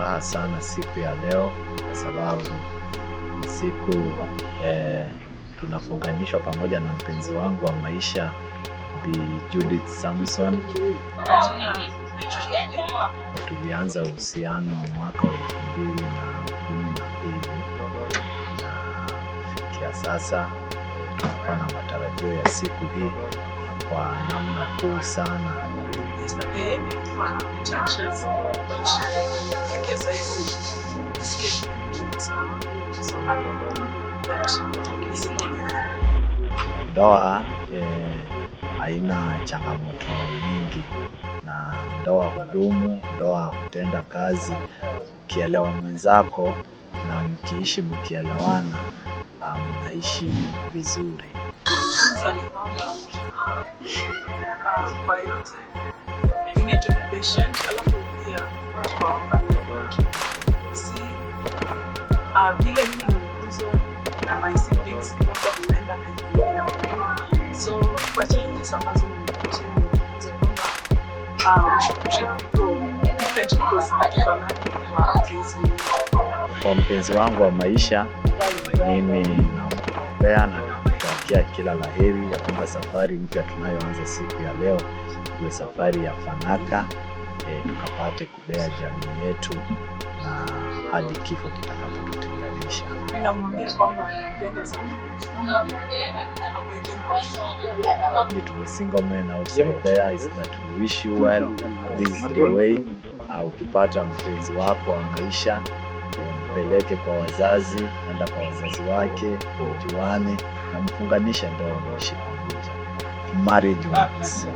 furaha sana siku ya leo kwa sababu siku tunafunganishwa pamoja na mpenzi wangu wa maisha Bi Judith Samson. Tulianza uhusiano mwaka wa 2012 na kufikia sasa tunakuwa na matarajio ya siku hii kwa namna kuu sana. Ndoa haina changamoto nyingi, na ndoa hudumu, ndoa hutenda kazi. Ukielewa mwenzako na mkiishi mkielewana, mnaishi vizuri. Kwa mpenzi wangu wa maisha, mimi nampenda na namtakia kila la heri ya kwamba safari mpya tunayoanza siku ya leo iwe safari ya fanaka, tukapate kulea jamii yetu na hadi kifo kitakapotutenganisha. To a single man out there is that we wish you well. This is the way. Ukipata mpenzi wako wa maisha, mpeleke kwa wazazi, enda kwa wazazi wake, mjuane na mfunganishe ndoa mwishi pamoja. Marriage works.